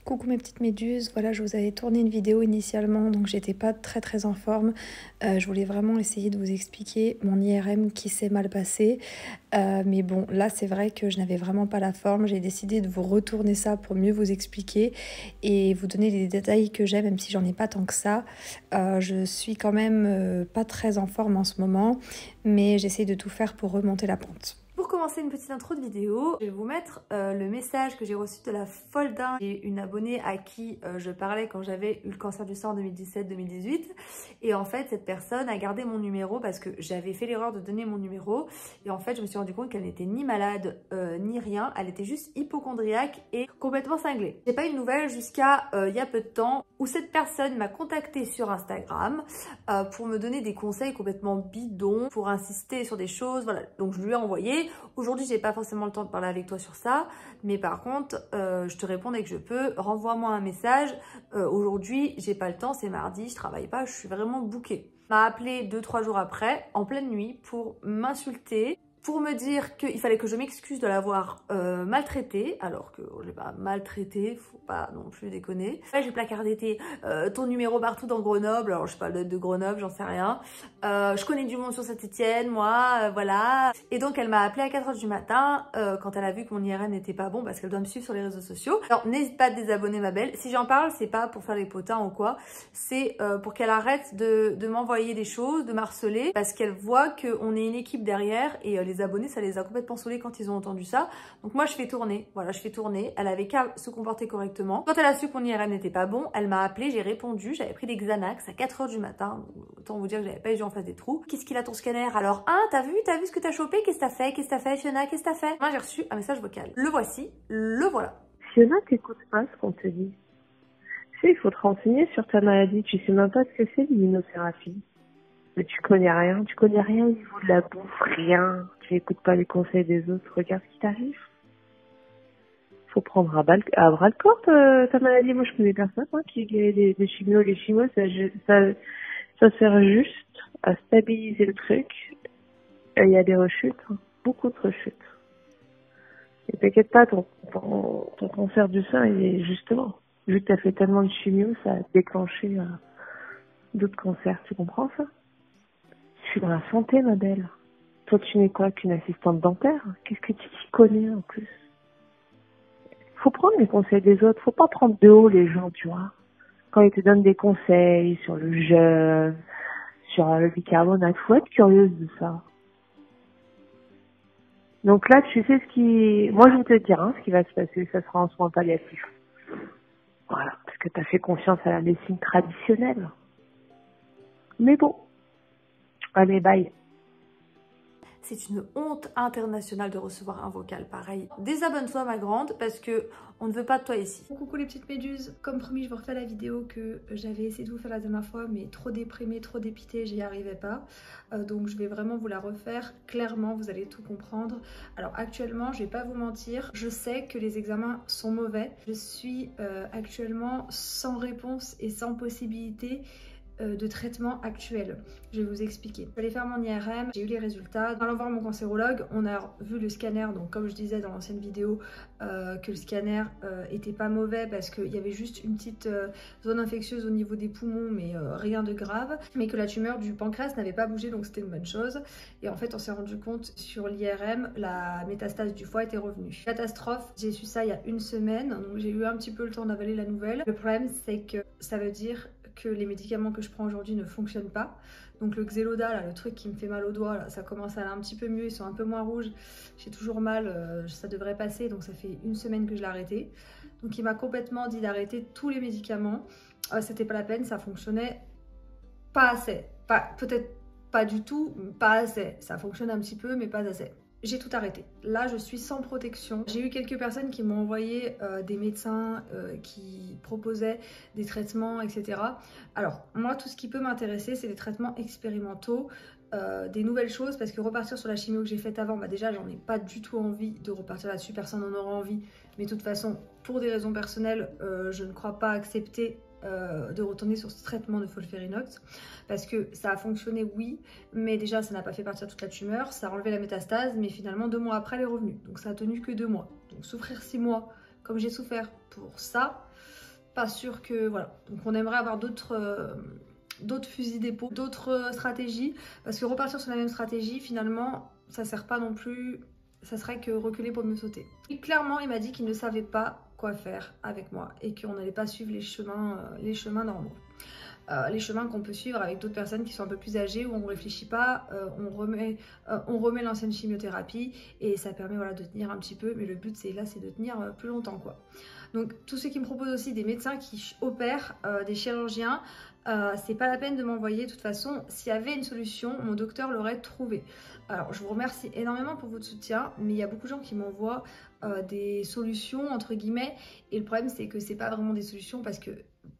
Coucou mes petites méduses, voilà je vous avais tourné une vidéo initialement donc j'étais pas très en forme. Je voulais vraiment essayer de vous expliquer mon IRM qui s'est mal passé. Mais bon là c'est vrai que je n'avais vraiment pas la forme. J'ai décidé de vous retourner ça pour mieux vous expliquer et vous donner les détails que j'ai même si j'en ai pas tant que ça. Je suis quand même pas très en forme en ce moment mais j'essaie de tout faire pour remonter la pente. Pour commencer une petite intro de vidéo, je vais vous mettre le message que j'ai reçu de la folle dingue. J'ai une abonnée à qui je parlais quand j'avais eu le cancer du sein en 2017-2018 et en fait cette personne a gardé mon numéro parce que j'avais fait l'erreur de donner mon numéro et en fait je me suis rendu compte qu'elle n'était ni malade ni rien, elle était juste hypocondriaque et complètement cinglée. J'ai pas eu de nouvelles jusqu'à il y a peu de temps où cette personne m'a contactée sur Instagram pour me donner des conseils complètement bidons, pour insister sur des choses, voilà, donc je lui ai envoyé. Aujourd'hui, j'ai pas forcément le temps de parler avec toi sur ça, mais par contre, je te réponds dès que je peux. Renvoie-moi un message. Aujourd'hui, j'ai pas le temps, c'est mardi, je travaille pas, je suis vraiment bookée. M'a appelé 2-3 jours après, en pleine nuit, pour m'insulter, pour me dire qu'il fallait que je m'excuse de l'avoir maltraité, alors que je l'ai pas maltraité, faut pas non plus déconner. Ouais, j'ai placardé ton numéro partout dans Grenoble, alors je sais pas de Grenoble, j'en sais rien. Je connais du monde sur Saint-Étienne, moi, voilà. Et donc elle m'a appelé à 4 h du matin quand elle a vu que mon IRM n'était pas bon parce qu'elle doit me suivre sur les réseaux sociaux. Alors n'hésite pas à te désabonner ma belle. Si j'en parle, c'est pas pour faire les potins ou quoi, c'est pour qu'elle arrête de m'envoyer des choses, de m'harceler, parce qu'elle voit qu'on est une équipe derrière et les abonnés, ça les a complètement saoulés quand ils ont entendu ça. Donc moi, je fais tourner. Voilà, je fais tourner. Elle avait qu'à se comporter correctement. Quand elle a su que mon IRM n'était pas bon, elle m'a appelé, j'ai répondu. J'avais pris des Xanax à 4 h du matin. Autant vous dire que j'avais pas les yeux en face des trous. Qu'est-ce qu'il a ton scanner? Alors, hein, t'as vu ce que t'as chopé? Qu'est-ce que t'as fait? Qu'est-ce que t'as fait, Fiona? Qu'est-ce que t'as fait? Moi, j'ai reçu un message vocal. Le voici, le voilà. Fiona, t'écoutes pas ce qu'on te dit. Tu sais, il faut te renseigner sur ta maladie. Tu sais même pas ce que c'est l'immunothérapie. Mais tu connais rien au niveau de la bouffe, rien. Tu n'écoutes pas les conseils des autres, regarde ce qui t'arrive. Faut prendre à bras le corps ta maladie. Moi, je connais personne qui a des chimios. Les chimios, ça sert juste à stabiliser le truc. Et il y a des rechutes, beaucoup de rechutes. Et t'inquiète pas, ton cancer du sein, il est justement, vu que t'as fait tellement de chimio, ça a déclenché d'autres cancers. Tu comprends ça? Je suis dans la santé, ma belle. Toi, tu n'es quoi qu'une assistante dentaire? Qu'est-ce que tu t'y connais en plus? Faut prendre les conseils des autres. Faut pas prendre de haut les gens, tu vois. Quand ils te donnent des conseils sur le jeûne, sur le bicarbonate, faut être curieuse de ça. Donc là, tu sais moi je vais te dire, ce qui va se passer, ça sera en soins palliatifs. Voilà, parce que t'as fait confiance à la médecine traditionnelle. Mais bon, allez, bye. C'est une honte internationale de recevoir un vocal pareil. Désabonne-toi ma grande parce que on ne veut pas de toi ici. Coucou les petites méduses, comme promis je vous refais la vidéo que j'avais essayé de vous faire la dernière fois mais trop déprimée, trop dépitée, j'y arrivais pas. Donc je vais vraiment vous la refaire, clairement vous allez tout comprendre. Alors actuellement je vais pas vous mentir, je sais que les examens sont mauvais. Je suis actuellement sans réponse et sans possibilité de traitement actuel. Je vais vous expliquer. Je vais aller faire mon IRM, j'ai eu les résultats. En allant voir mon cancérologue, on a vu le scanner, donc comme je disais dans l'ancienne vidéo, que le scanner était pas mauvais parce qu'il y avait juste une petite zone infectieuse au niveau des poumons, mais rien de grave, mais que la tumeur du pancréas n'avait pas bougé, donc c'était une bonne chose. Et en fait, on s'est rendu compte sur l'IRM, la métastase du foie était revenue. Catastrophe, j'ai su ça il y a une semaine, donc j'ai eu un petit peu le temps d'avaler la nouvelle. Le problème, c'est que ça veut dire que les médicaments que je prends aujourd'hui ne fonctionnent pas. Donc le Xeloda, là, le truc qui me fait mal au doigt, là, ça commence à aller un petit peu mieux, ils sont un peu moins rouges. J'ai toujours mal, ça devrait passer, donc ça fait une semaine que je l'ai arrêté. Donc il m'a complètement dit d'arrêter tous les médicaments. C'était pas la peine, ça fonctionnait pas assez. Peut-être pas du tout, pas assez. Ça fonctionne un petit peu, mais pas assez. J'ai tout arrêté. Là, je suis sans protection. J'ai eu quelques personnes qui m'ont envoyé des médecins qui proposaient des traitements, etc. Alors, moi, tout ce qui peut m'intéresser, c'est des traitements expérimentaux, des nouvelles choses, parce que repartir sur la chimio que j'ai faite avant, bah déjà, j'en ai pas du tout envie de repartir là-dessus. Personne n'en aura envie. Mais de toute façon, pour des raisons personnelles, je ne crois pas accepter de retourner sur ce traitement de folférinox parce que ça a fonctionné, oui, mais déjà ça n'a pas fait partir toute la tumeur, ça a enlevé la métastase, mais finalement 2 mois après elle est revenue, donc ça a tenu que 2 mois. Donc souffrir 6 mois comme j'ai souffert pour ça, pas sûr que voilà. Donc on aimerait avoir d'autres fusils d'épaule, d'autres stratégies, parce que repartir sur la même stratégie, finalement, ça sert pas non plus, ça serait que reculer pour mieux sauter. Et clairement, il m'a dit qu'il ne savait pas quoi faire avec moi et qu'on n'allait pas suivre les chemins normaux. Les chemins qu'on peut suivre avec d'autres personnes qui sont un peu plus âgées, où on ne réfléchit pas, on remet l'ancienne chimiothérapie et ça permet voilà, de tenir un petit peu, mais le but c'est de tenir plus longtemps quoi. Donc tous ceux qui me proposent aussi des médecins qui opèrent, des chirurgiens, c'est pas la peine de m'envoyer. De toute façon, s'il y avait une solution, mon docteur l'aurait trouvée. Alors je vous remercie énormément pour votre soutien, mais il y a beaucoup de gens qui m'envoient des solutions entre guillemets, et le problème c'est que c'est pas vraiment des solutions, parce que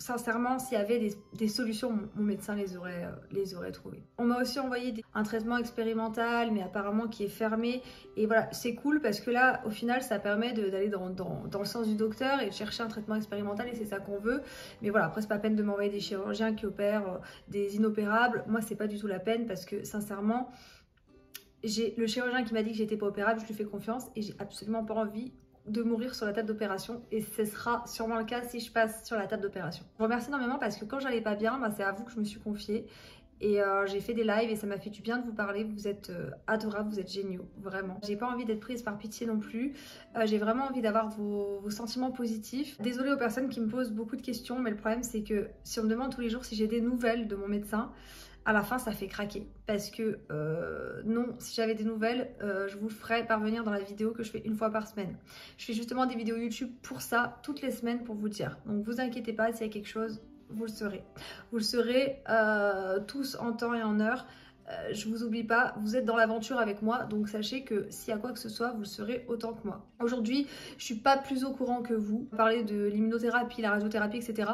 sincèrement, s'il y avait des solutions, mon médecin les aurait trouvées. On m'a aussi envoyé un traitement expérimental, mais apparemment qui est fermé. Et voilà, c'est cool parce que là, au final, ça permet d'aller dans le sens du docteur et de chercher un traitement expérimental, et c'est ça qu'on veut. Mais voilà, après, c'est pas la peine de m'envoyer des chirurgiens qui opèrent des inopérables. Moi, c'est pas du tout la peine, parce que sincèrement, le chirurgien qui m'a dit que j'étais pas opérable, je lui fais confiance et j'ai absolument pas envie de mourir sur la table d'opération, et ce sera sûrement le cas si je passe sur la table d'opération. Je vous remercie énormément parce que quand j'allais pas bien, c'est à vous que je me suis confiée, et j'ai fait des lives et ça m'a fait du bien de vous parler. Vous êtes adorables, vous êtes géniaux, vraiment. J'ai pas envie d'être prise par pitié non plus, j'ai vraiment envie d'avoir vos sentiments positifs. Désolée aux personnes qui me posent beaucoup de questions, mais le problème c'est que si on me demande tous les jours si j'ai des nouvelles de mon médecin, à la fin ça fait craquer, parce que non, si j'avais des nouvelles, je vous ferais parvenir dans la vidéo que je fais une fois par semaine. Je fais justement des vidéos YouTube pour ça, toutes les semaines, pour vous dire. Donc vous inquiétez pas, s'il y a quelque chose, vous le saurez. Vous le saurez tous en temps et en heure. Je vous oublie pas, vous êtes dans l'aventure avec moi, donc sachez que s'il y a quoi que ce soit, vous le serez autant que moi. Aujourd'hui, je suis pas plus au courant que vous. Parler de l'immunothérapie, la radiothérapie, etc.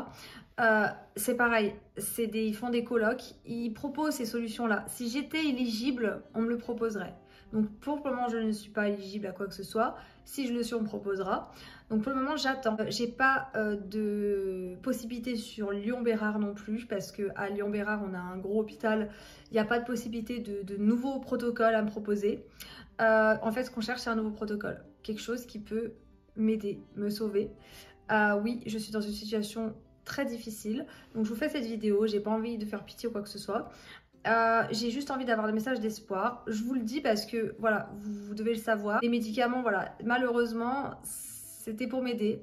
C'est pareil, ils font des colloques, ils proposent ces solutions-là. Si j'étais éligible, on me le proposerait. Donc pour le moment, je ne suis pas éligible à quoi que ce soit. Si je le suis, on me proposera. Donc pour le moment, j'attends. J'ai pas de possibilité sur Lyon-Bérard non plus, parce qu'à Lyon-Bérard, on a un gros hôpital. Il n'y a pas de possibilité de nouveaux protocoles à me proposer. En fait, ce qu'on cherche, c'est un nouveau protocole. Quelque chose qui peut m'aider, me sauver. Oui, je suis dans une situation très difficile. Donc je vous fais cette vidéo. J'ai pas envie de faire pitié ou quoi que ce soit. J'ai juste envie d'avoir des messages d'espoir. Je vous le dis parce que voilà, vous devez le savoir. Les médicaments, voilà, malheureusement, c'était pour m'aider.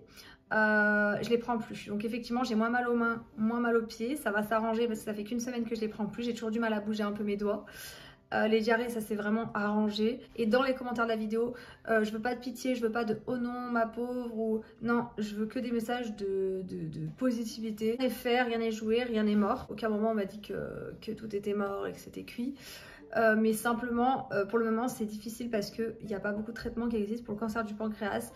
Je les prends plus. Donc effectivement, j'ai moins mal aux mains, moins mal aux pieds. Ça va s'arranger parce que ça fait qu'une semaine que je les prends plus. J'ai toujours du mal à bouger un peu mes doigts. Les diarrhées, ça s'est vraiment arrangé. Et dans les commentaires de la vidéo, je veux pas de pitié, je veux pas de oh non ma pauvre, ou non, je veux que des messages de positivité. Rien n'est fait, rien n'est joué, rien n'est mort. Aucun moment on m'a dit que tout était mort et que c'était cuit. Mais simplement, pour le moment, c'est difficile parce qu'il n'y a pas beaucoup de traitements qui existent pour le cancer du pancréas.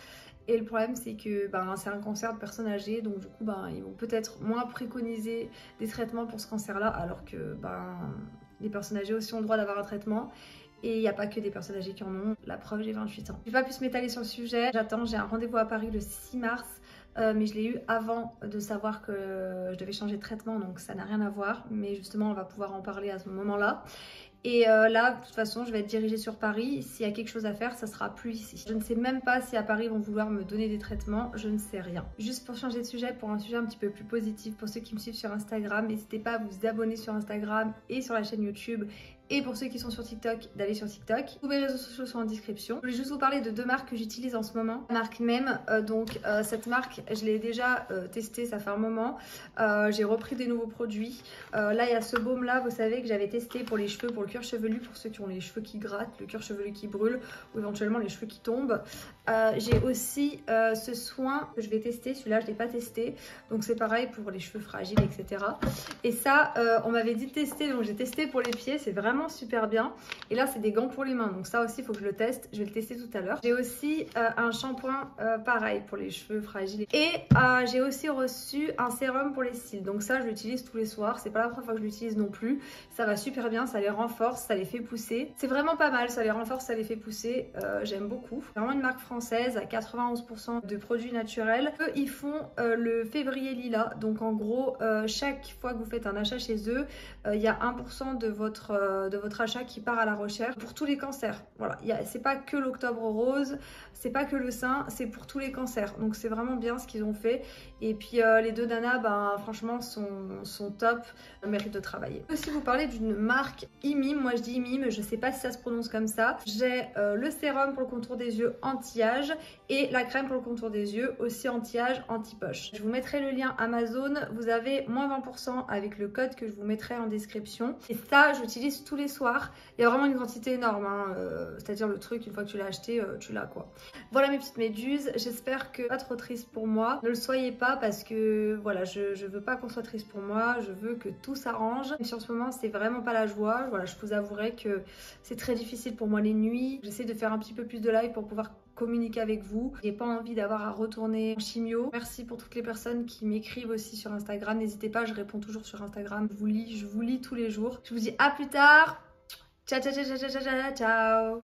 Et le problème, c'est que c'est un cancer de personnes âgées, donc du coup, ils vont peut-être moins préconiser des traitements pour ce cancer-là, alors que les personnes âgées aussi ont le droit d'avoir un traitement. Et il n'y a pas que des personnes âgées qui en ont. La preuve, j'ai 28 ans. Je n'ai pas pu se m'étaler sur le sujet. J'attends, j'ai un rendez-vous à Paris le 6 mars. Mais je l'ai eu avant de savoir que je devais changer de traitement, donc ça n'a rien à voir. Mais justement, on va pouvoir en parler à ce moment-là. Et là, de toute façon, je vais être dirigée sur Paris. S'il y a quelque chose à faire, ça sera plus ici. Je ne sais même pas si à Paris, ils vont vouloir me donner des traitements. Je ne sais rien. Juste pour changer de sujet, pour un sujet un petit peu plus positif, pour ceux qui me suivent sur Instagram, n'hésitez pas à vous abonner sur Instagram et sur la chaîne YouTube. Et pour ceux qui sont sur TikTok, d'aller sur TikTok. Tous mes réseaux sociaux sont en description. Je voulais juste vous parler de deux marques que j'utilise en ce moment. La marque Même, cette marque, je l'ai déjà testée, ça fait un moment. J'ai repris des nouveaux produits. Là, il y a ce baume là, vous savez, que j'avais testé pour les cheveux, pour le cuir chevelu, pour ceux qui ont les cheveux qui grattent, le cuir chevelu qui brûle, ou éventuellement les cheveux qui tombent. J'ai aussi ce soin que je vais tester. Celui-là, je ne l'ai pas testé. Donc c'est pareil pour les cheveux fragiles, etc. Et ça, on m'avait dit de tester, donc j'ai testé pour les pieds. C'est vraiment super bien. Et là, c'est des gants pour les mains. Donc ça aussi, il faut que je le teste. Je vais le tester tout à l'heure. J'ai aussi un shampoing pareil pour les cheveux fragiles. Et j'ai aussi reçu un sérum pour les cils. Donc ça, je l'utilise tous les soirs. C'est pas la première fois que je l'utilise non plus. Ça va super bien. Ça les renforce, ça les fait pousser. C'est vraiment pas mal. Ça les renforce, ça les fait pousser. J'aime beaucoup. C'est vraiment une marque française à 91% de produits naturels. Eux, ils font le février lilas. Donc en gros, chaque fois que vous faites un achat chez eux, il y a 1% de votre de votre achat qui part à la recherche pour tous les cancers. Voilà, c'est pas que l'octobre rose, c'est pas que le sein, c'est pour tous les cancers. Donc c'est vraiment bien ce qu'ils ont fait. Et puis les deux nanas, ben, franchement, sont top, méritent de travailler. Je vais aussi vous parler d'une marque Imim, moi je dis Imim, je sais pas si ça se prononce comme ça. J'ai le sérum pour le contour des yeux anti-âge et la crème pour le contour des yeux aussi anti-âge, anti-poche. Je vous mettrai le lien Amazon, vous avez moins 20% avec le code que je vous mettrai en description. Et ça, j'utilise tous les soirs. Il y a vraiment une quantité énorme, hein. C'est-à-dire le truc, une fois que tu l'as acheté, tu l'as quoi. Voilà mes petites méduses, j'espère que pas trop triste pour moi. Ne le soyez pas parce que voilà, je veux pas qu'on soit triste pour moi, je veux que tout s'arrange. Même si en ce moment c'est vraiment pas la joie, voilà, je vous avouerai que c'est très difficile pour moi les nuits. J'essaie de faire un petit peu plus de live pour pouvoir communiquer avec vous. J'ai pas envie d'avoir à retourner en chimio. Merci pour toutes les personnes qui m'écrivent aussi sur Instagram. N'hésitez pas, je réponds toujours sur Instagram. Je vous lis tous les jours. Je vous dis à plus tard. Ciao, ciao, ciao, ciao, ciao, ciao, ciao.